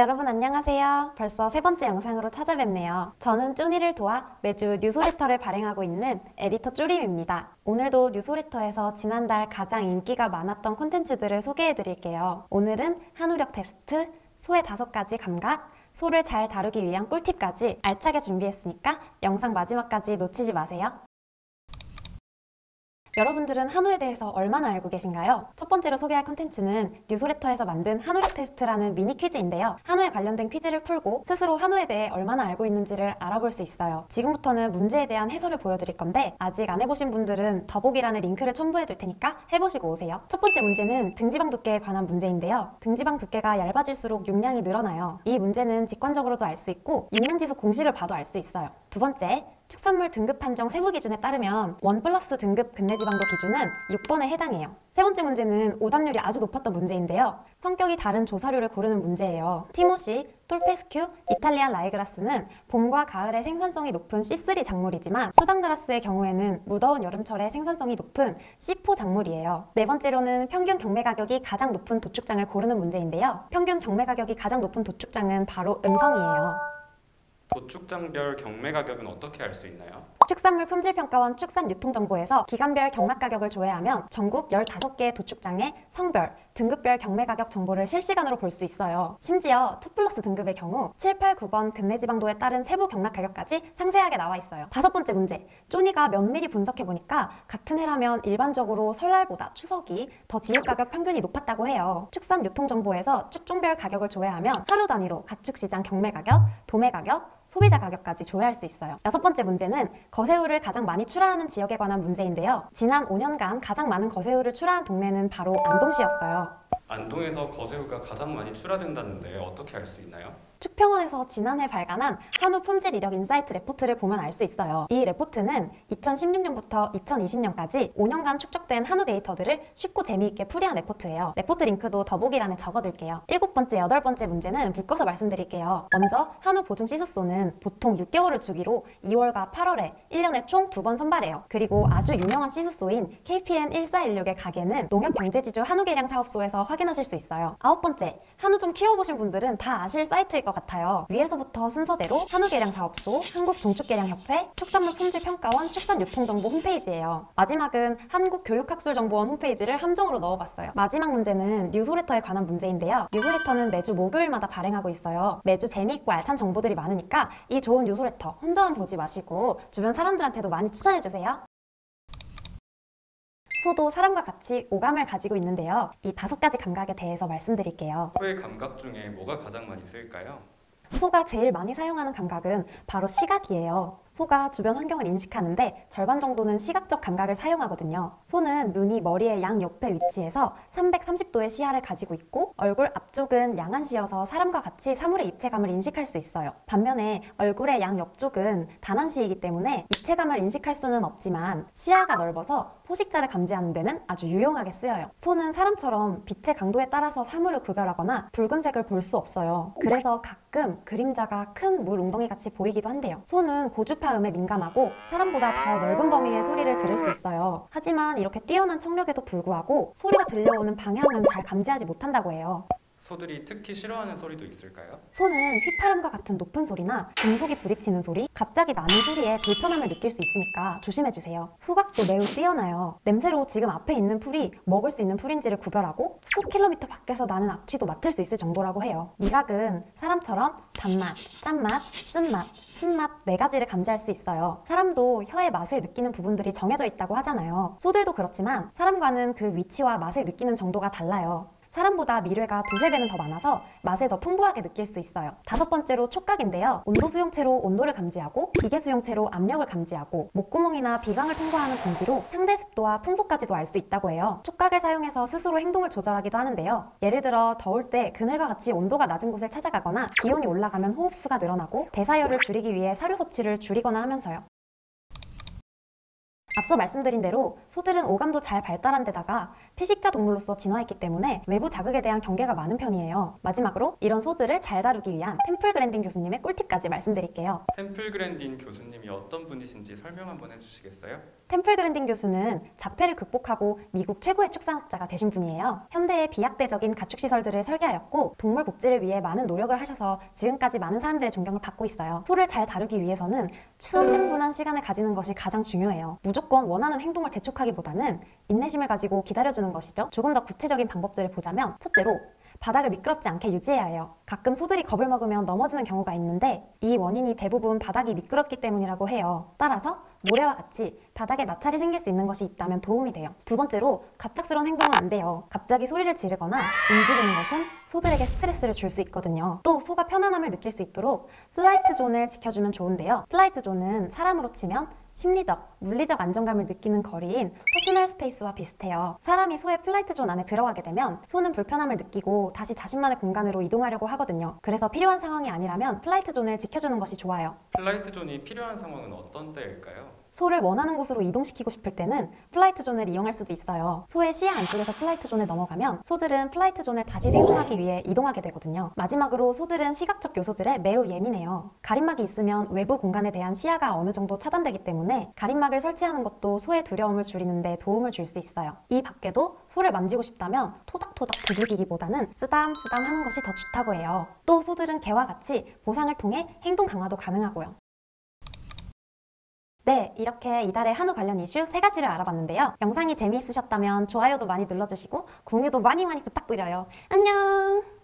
여러분 안녕하세요. 벌써 세 번째 영상으로 찾아뵙네요. 저는 쪼니를 도와 매주 뉴스레터를 발행하고 있는 에디터 쪼림입니다. 오늘도 뉴스레터에서 지난달 가장 인기가 많았던 콘텐츠들을 소개해드릴게요. 오늘은 한우력 테스트, 소의 5가지 감각, 소를 잘 다루기 위한 꿀팁까지 알차게 준비했으니까 영상 마지막까지 놓치지 마세요. 여러분들은 한우에 대해서 얼마나 알고 계신가요? 첫 번째로 소개할 콘텐츠는 뉴스레터에서 만든 한우력 테스트라는 미니 퀴즈인데요. 한우에 관련된 퀴즈를 풀고 스스로 한우에 대해 얼마나 알고 있는지를 알아볼 수 있어요. 지금부터는 문제에 대한 해설을 보여드릴 건데 아직 안 해보신 분들은 더보기란에 링크를 첨부해둘 테니까 해보시고 오세요. 첫 번째 문제는 등지방 두께에 관한 문제인데요. 등지방 두께가 얇아질수록 용량이 늘어나요. 이 문제는 직관적으로도 알 수 있고 용량지수 공식을 봐도 알 수 있어요. 두 번째, 축산물 등급 판정 세부 기준에 따르면 1+ 등급 근내지방도 기준은 6번에 해당해요. 세 번째 문제는 오답률이 아주 높았던 문제인데요. 성격이 다른 조사료를 고르는 문제예요. 티모시, 톨페스큐, 이탈리안 라이그라스는 봄과 가을에 생산성이 높은 C3 작물이지만 수단그라스의 경우에는 무더운 여름철에 생산성이 높은 C4 작물이에요. 네 번째로는 평균 경매 가격이 가장 높은 도축장을 고르는 문제인데요. 평균 경매 가격이 가장 높은 도축장은 바로 음성이에요. 도축장별 경매 가격은 어떻게 알 수 있나요? 축산물 품질평가원 축산유통정보에서 기간별 경락가격을 조회하면 전국 15개의 도축장의 성별, 등급별 경매가격 정보를 실시간으로 볼 수 있어요. 심지어 2+ 등급의 경우 7, 8, 9번 근내지방도에 따른 세부 경락가격까지 상세하게 나와 있어요. 다섯 번째 문제, 쪼니가 면밀히 분석해보니까 같은 해라면 일반적으로 설날보다 추석이 더 지육가격 평균이 높았다고 해요. 축산유통정보에서 축종별 가격을 조회하면 하루 단위로 가축시장 경매가격, 도매가격, 소비자 가격까지 조회할 수 있어요. 여섯 번째 문제는 거새우를 가장 많이 출하하는 지역에 관한 문제인데요. 지난 5년간 가장 많은 거새우를 출하한 동네는 바로 안동시였어요. 안동에서 거새우가 가장 많이 출하된다는데 어떻게 알 수 있나요? 축평원에서 지난해 발간한 한우 품질 이력 인사이트 레포트를 보면 알 수 있어요. 이 레포트는 2016년부터 2020년까지 5년간 축적된 한우 데이터들을 쉽고 재미있게 풀이한 레포트예요. 레포트 링크도 더보기란에 적어둘게요. 7번째, 8번째 문제는 묶어서 말씀드릴게요. 먼저 한우 보증 시즌소는 보통 6개월을 주기로 2월과 8월에 1년에 총 2번 선발해요. 그리고 아주 유명한 시즌소인 KPN 1416의 가게는 농협경제지주 한우계량사업소에서 확인하실 수 있어요. 9번째, 한우 좀 키워보신 분들은 다 아실 사이트일 것 같아요. 위에서부터 순서대로 한우계량사업소, 한국종축계량협회, 축산물품질평가원, 축산유통정보 홈페이지예요. 마지막은 한국교육학술정보원 홈페이지를 함정으로 넣어봤어요. 마지막 문제는 뉴스레터에 관한 문제인데요. 뉴스레터는 매주 목요일마다 발행하고 있어요. 매주 재미있고 알찬 정보들이 많으니까 이 좋은 뉴스레터 혼자만 보지 마시고 주변 사람들한테도 많이 추천해주세요. 소도 사람과 같이 오감을 가지고 있는데요. 이 5가지 감각에 대해서 말씀드릴게요. 소의 감각 중에 뭐가 가장 많이 쓰일까요? 소가 제일 많이 사용하는 감각은 바로 시각이에요. 소가 주변 환경을 인식하는데 절반 정도는 시각적 감각을 사용하거든요. 소는 눈이 머리의 양옆에 위치해서 330도의 시야를 가지고 있고 얼굴 앞쪽은 양안시여서 사람과 같이 사물의 입체감을 인식할 수 있어요. 반면에 얼굴의 양옆쪽은 단안시이기 때문에 입체감을 인식할 수는 없지만 시야가 넓어서 포식자를 감지하는 데는 아주 유용하게 쓰여요. 소는 사람처럼 빛의 강도에 따라서 사물을 구별하거나 붉은색을 볼 수 없어요. 그래서 가끔 그림자가 큰 물 웅덩이 같이 보이기도 한대요. 소는 고주파음에 민감하고 사람보다 더 넓은 범위의 소리를 들을 수 있어요. 하지만 이렇게 뛰어난 청력에도 불구하고 소리가 들려오는 방향은 잘 감지하지 못한다고 해요. 소들이 특히 싫어하는 소리도 있을까요? 소는 휘파람과 같은 높은 소리나 금속이 부딪히는 소리, 갑자기 나는 소리에 불편함을 느낄 수 있으니까 조심해주세요. 후각도 매우 뛰어나요. 냄새로 지금 앞에 있는 풀이 먹을 수 있는 풀인지를 구별하고 수 킬로미터 밖에서 나는 악취도 맡을 수 있을 정도라고 해요. 미각은 사람처럼 단맛, 짠맛, 쓴맛, 신맛 4가지를 감지할 수 있어요. 사람도 혀의 맛을 느끼는 부분들이 정해져 있다고 하잖아요. 소들도 그렇지만 사람과는 그 위치와 맛을 느끼는 정도가 달라요. 사람보다 미뢰가 2~3배는 더 많아서 맛을 더 풍부하게 느낄 수 있어요. 5번째로 촉각인데요. 온도 수용체로 온도를 감지하고 기계 수용체로 압력을 감지하고 목구멍이나 비강을 통과하는 공기로 상대 습도와 풍속까지도 알 수 있다고 해요. 촉각을 사용해서 스스로 행동을 조절하기도 하는데요. 예를 들어 더울 때 그늘과 같이 온도가 낮은 곳을 찾아가거나 기온이 올라가면 호흡수가 늘어나고 대사열을 줄이기 위해 사료 섭취를 줄이거나 하면서요. 앞서 말씀드린 대로 소들은 오감도 잘 발달한 데다가 피식자 동물로서 진화했기 때문에 외부 자극에 대한 경계가 많은 편이에요. 마지막으로 이런 소들을 잘 다루기 위한 템플 그랜딘 교수님의 꿀팁까지 말씀드릴게요. 템플 그랜딘 교수님이 어떤 분이신지 설명 한번 해주시겠어요? 템플 그랜딘 교수는 자폐를 극복하고 미국 최고의 축산학자가 되신 분이에요. 현대의 비약대적인 가축시설들을 설계하였고 동물 복지를 위해 많은 노력을 하셔서 지금까지 많은 사람들의 존경을 받고 있어요. 소를 잘 다루기 위해서는 충분한 시간을 가지는 것이 가장 중요해요. 무조건 원하는 행동을 재촉하기보다는 인내심을 가지고 기다려주는 것이죠. 조금 더 구체적인 방법들을 보자면 첫째로 바닥을 미끄럽지 않게 유지해야 해요. 가끔 소들이 겁을 먹으면 넘어지는 경우가 있는데 이 원인이 대부분 바닥이 미끄럽기 때문이라고 해요. 따라서 모래와 같이 바닥에 마찰이 생길 수 있는 것이 있다면 도움이 돼요. 두 번째로 갑작스러운 행동은 안 돼요. 갑자기 소리를 지르거나 움직이는 것은 소들에게 스트레스를 줄 수 있거든요. 또 소가 편안함을 느낄 수 있도록 플라이트 존을 지켜주면 좋은데요. 플라이트 존은 사람으로 치면 심리적, 물리적 안정감을 느끼는 거리인 퍼스널 스페이스와 비슷해요. 사람이 소의 플라이트 존 안에 들어가게 되면 소는 불편함을 느끼고 다시 자신만의 공간으로 이동하려고 하거든요. 그래서 필요한 상황이 아니라면 플라이트 존을 지켜주는 것이 좋아요. 플라이트 존이 필요한 상황은 어떤 때일까요? 소를 원하는 곳으로 이동시키고 싶을 때는 플라이트 존을 이용할 수도 있어요. 소의 시야 안쪽에서 플라이트 존에 넘어가면 소들은 플라이트 존을 다시 생성하기 위해 이동하게 되거든요. 마지막으로 소들은 시각적 요소들에 매우 예민해요. 가림막이 있으면 외부 공간에 대한 시야가 어느 정도 차단되기 때문에 가림막을 설치하는 것도 소의 두려움을 줄이는 데 도움을 줄 수 있어요. 이 밖에도 소를 만지고 싶다면 토닥토닥 두들기기보다는 쓰담쓰담 하는 것이 더 좋다고 해요. 또 소들은 개와 같이 보상을 통해 행동 강화도 가능하고요. 네, 이렇게 이달의 한우 관련 이슈 3가지를 알아봤는데요. 영상이 재미있으셨다면 좋아요도 많이 눌러주시고 공유도 많이 부탁드려요. 안녕!